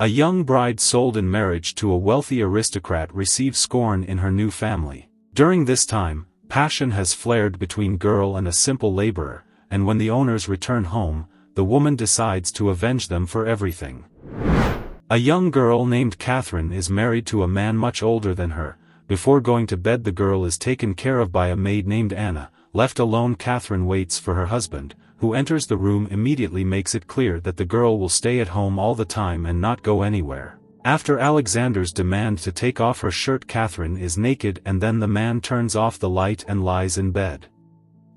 A young bride sold in marriage to a wealthy aristocrat receives scorn in her new family. During this time, passion has flared between girl and a simple laborer, and when the owners return home, the woman decides to avenge them for everything. A young girl named Catherine is married to a man much older than her. Before going to bed, the girl is taken care of by a maid named Anna. Left alone, Catherine waits for her husband, who enters the room. Immediately makes it clear that the girl will stay at home all the time and not go anywhere. After Alexander's demand to take off her shirt, Catherine is naked, and then the man turns off the light and lies in bed.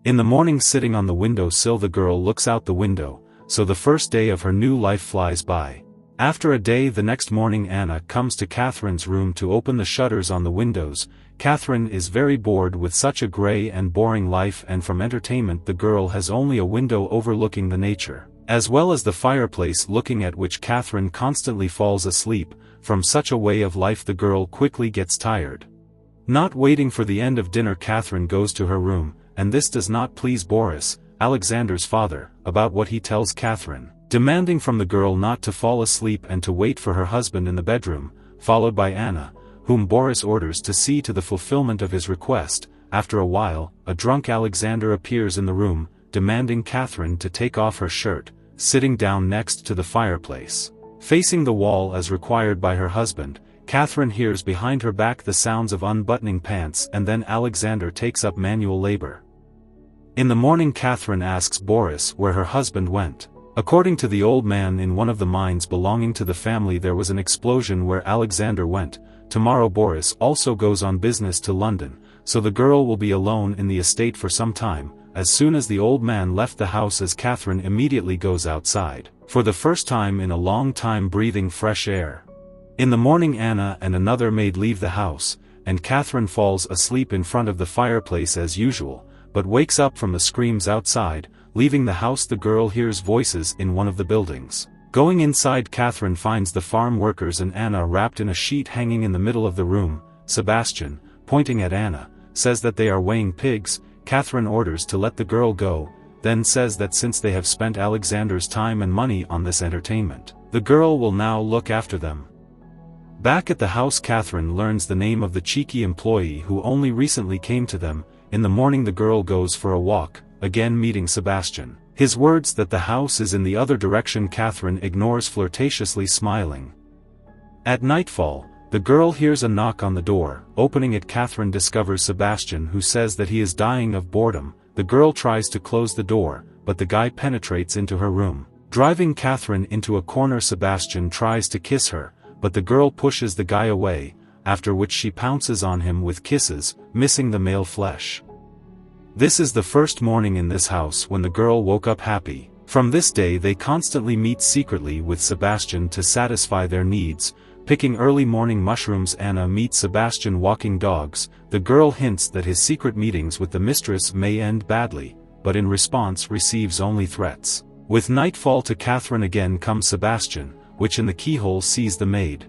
In the morning, sitting on the window sill, the girl looks out the window, so the first day of her new life flies by. After a day, the next morning, Anna comes to Catherine's room to open the shutters on the windows. Catherine is very bored with such a grey and boring life, and from entertainment the girl has only a window overlooking the nature, as well as the fireplace, looking at which Catherine constantly falls asleep. From such a way of life the girl quickly gets tired. Not waiting for the end of dinner, Catherine goes to her room, and this does not please Boris, Alexander's father, about what he tells Catherine, demanding from the girl not to fall asleep and to wait for her husband in the bedroom, followed by Anna, whom Boris orders to see to the fulfillment of his request. After a while, a drunk Alexander appears in the room, demanding Catherine to take off her shirt, sitting down next to the fireplace, facing the wall as required by her husband. Catherine hears behind her back the sounds of unbuttoning pants, and then Alexander takes up manual labor. In the morning, Catherine asks Boris where her husband went. According to the old man, in one of the mines belonging to the family there was an explosion where Alexander went. Tomorrow Boris also goes on business to London, so the girl will be alone in the estate for some time. As soon as the old man left the house, as Catherine immediately goes outside, for the first time in a long time, breathing fresh air. In the morning, Anna and another maid leave the house, and Catherine falls asleep in front of the fireplace as usual, but wakes up from the screams outside. Leaving the house, the girl hears voices in one of the buildings. Going inside, Catherine finds the farm workers and Anna wrapped in a sheet hanging in the middle of the room. Sebastian, pointing at Anna, says that they are weighing pigs. Catherine orders to let the girl go, then says that since they have spent Alexander's time and money on this entertainment, the girl will now look after them. Back at the house, Catherine learns the name of the cheeky employee who only recently came to them. In the morning, the girl goes for a walk, again meeting Sebastian. His words that the house is in the other direction Catherine ignores, flirtatiously smiling. At nightfall, the girl hears a knock on the door. Opening it, Catherine discovers Sebastian, who says that he is dying of boredom. The girl tries to close the door, but the guy penetrates into her room. Driving Catherine into a corner, Sebastian tries to kiss her, but the girl pushes the guy away, after which she pounces on him with kisses, missing the male flesh. This is the first morning in this house when the girl woke up happy. From this day they constantly meet secretly with Sebastian to satisfy their needs. Picking early morning mushrooms, Anna meets Sebastian walking dogs. The girl hints that his secret meetings with the mistress may end badly, but in response receives only threats. With nightfall to Catherine again comes Sebastian, which in the keyhole sees the maid.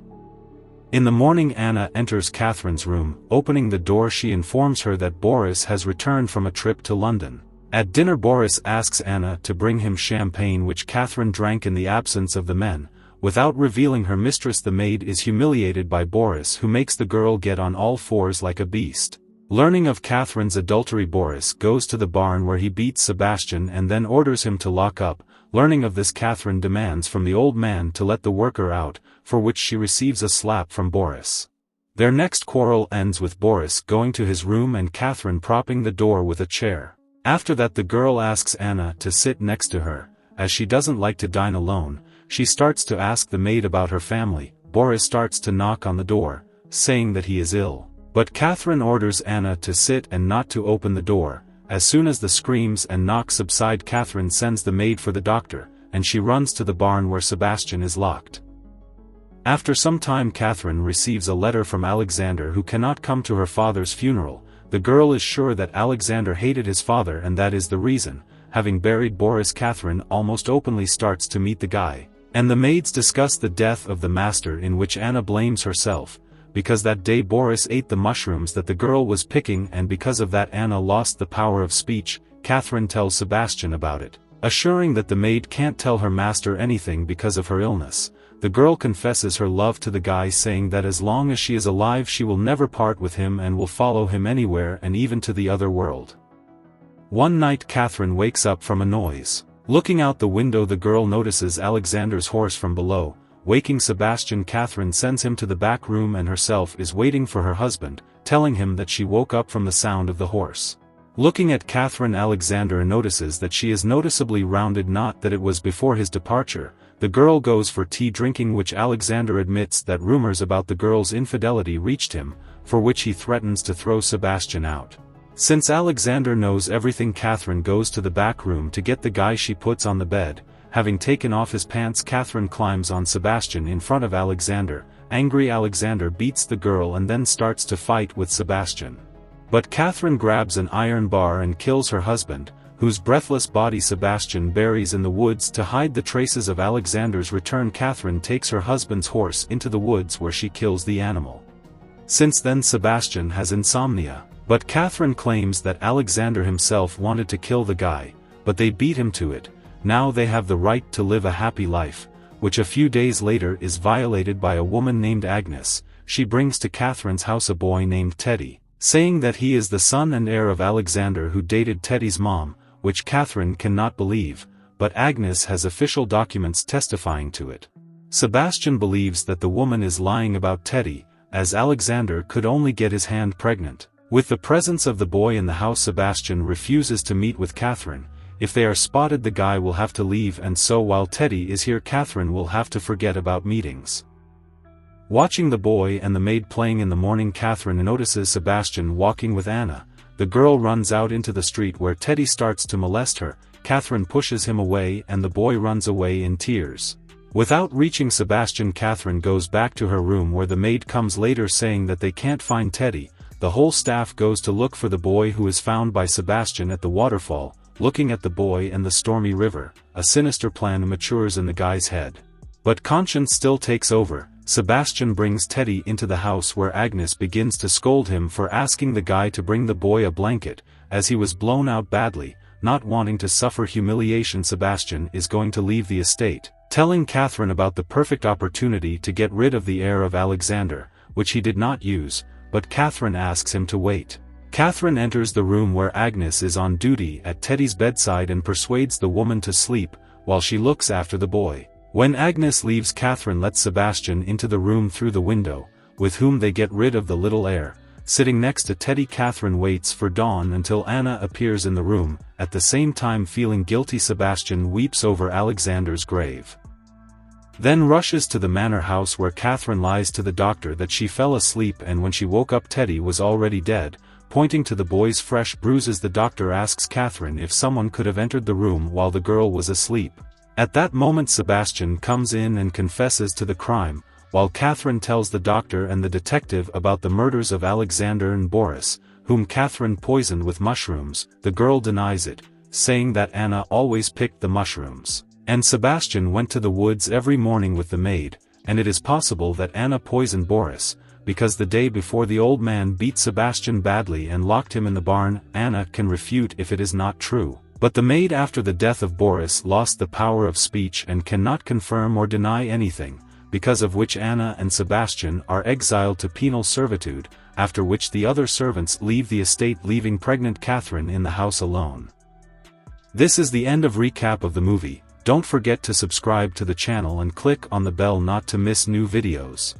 In the morning, Anna enters Catherine's room. Opening the door, she informs her that Boris has returned from a trip to London. At dinner, Boris asks Anna to bring him champagne, which Catherine drank in the absence of the men. Without revealing her mistress, the maid is humiliated by Boris, who makes the girl get on all fours like a beast. Learning of Catherine's adultery, Boris goes to the barn where he beats Sebastian and then orders him to lock up. Learning of this, Catherine demands from the old man to let the worker out, for which she receives a slap from Boris. Their next quarrel ends with Boris going to his room and Catherine propping the door with a chair. After that, the girl asks Anna to sit next to her. As she doesn't like to dine alone, she starts to ask the maid about her family. Boris starts to knock on the door, saying that he is ill. But Catherine orders Anna to sit and not to open the door. As soon as the screams and knocks subside, Catherine sends the maid for the doctor, and she runs to the barn where Sebastian is locked. After some time, Catherine receives a letter from Alexander, who cannot come to her father's funeral. The girl is sure that Alexander hated his father, and that is the reason. Having buried Boris, Catherine almost openly starts to meet the guy, and the maids discuss the death of the master, in which Anna blames herself, because that day Boris ate the mushrooms that the girl was picking, and because of that Anna lost the power of speech. Catherine tells Sebastian about it, assuring that the maid can't tell her master anything because of her illness. the girl confesses her love to the guy, saying that as long as she is alive she will never part with him and will follow him anywhere and even to the other world. One night Catherine wakes up from a noise. Looking out the window, the girl notices Alexander's horse from below. Waking Sebastian, Catherine sends him to the back room and herself is waiting for her husband, telling him that she woke up from the sound of the horse. Looking at Catherine, Alexander notices that she is noticeably rounded, not that it was before his departure. The girl goes for tea drinking, which Alexander admits that rumors about the girl's infidelity reached him, for which he threatens to throw Sebastian out. Since Alexander knows everything, Catherine goes to the back room to get the guy she puts on the bed. Having taken off his pants, Catherine climbs on Sebastian in front of Alexander. Angry Alexander beats the girl and then starts to fight with Sebastian. But Catherine grabs an iron bar and kills her husband, whose breathless body Sebastian buries in the woods to hide the traces of Alexander's return. Catherine takes her husband's horse into the woods where she kills the animal. Since then Sebastian has insomnia, but Catherine claims that Alexander himself wanted to kill the guy, but they beat him to it. Now they have the right to live a happy life, which a few days later is violated by a woman named Agnes. She brings to Catherine's house a boy named Teddy, saying that he is the son and heir of Alexander, who dated Teddy's mom, which Catherine cannot believe, but Agnes has official documents testifying to it. Sebastian believes that the woman is lying about Teddy, as Alexander could only get his hand pregnant. With the presence of the boy in the house, Sebastian refuses to meet with Catherine. If they are spotted, the guy will have to leave, and so while Teddy is here, Catherine will have to forget about meetings. Watching the boy and the maid playing in the morning, Catherine notices Sebastian walking with Anna. The girl runs out into the street where Teddy starts to molest her. Catherine pushes him away and the boy runs away in tears. Without reaching Sebastian, Catherine goes back to her room, where the maid comes later saying that they can't find Teddy. The whole staff goes to look for the boy, who is found by Sebastian at the waterfall. Looking at the boy and the stormy river, a sinister plan matures in the guy's head. But conscience still takes over. Sebastian brings Teddy into the house, where Agnes begins to scold him for asking the guy to bring the boy a blanket, as he was blown out badly. Not wanting to suffer humiliation, Sebastian is going to leave the estate, telling Catherine about the perfect opportunity to get rid of the heir of Alexander, which he did not use, but Catherine asks him to wait. Catherine enters the room where Agnes is on duty at Teddy's bedside and persuades the woman to sleep, while she looks after the boy. When Agnes leaves, Catherine lets Sebastian into the room through the window, with whom they get rid of the little heir. Sitting next to Teddy, Catherine waits for dawn until Anna appears in the room. At the same time, feeling guilty, Sebastian weeps over Alexander's grave. Then rushes to the manor house, where Catherine lies to the doctor that she fell asleep, and when she woke up Teddy was already dead. Pointing to the boy's fresh bruises, the doctor asks Catherine if someone could have entered the room while the girl was asleep. At that moment Sebastian comes in and confesses to the crime, while Catherine tells the doctor and the detective about the murders of Alexander and Boris, whom Catherine poisoned with mushrooms. The girl denies it, saying that Anna always picked the mushrooms, and Sebastian went to the woods every morning with the maid, and it is possible that Anna poisoned Boris, because the day before the old man beat Sebastian badly and locked him in the barn. Anna can refute if it is not true, but the maid after the death of Boris lost the power of speech and cannot confirm or deny anything, because of which Anna and Sebastian are exiled to penal servitude, after which the other servants leave the estate, leaving pregnant Catherine in the house alone. This is the end of recap of the movie. Don't forget to subscribe to the channel and click on the bell not to miss new videos.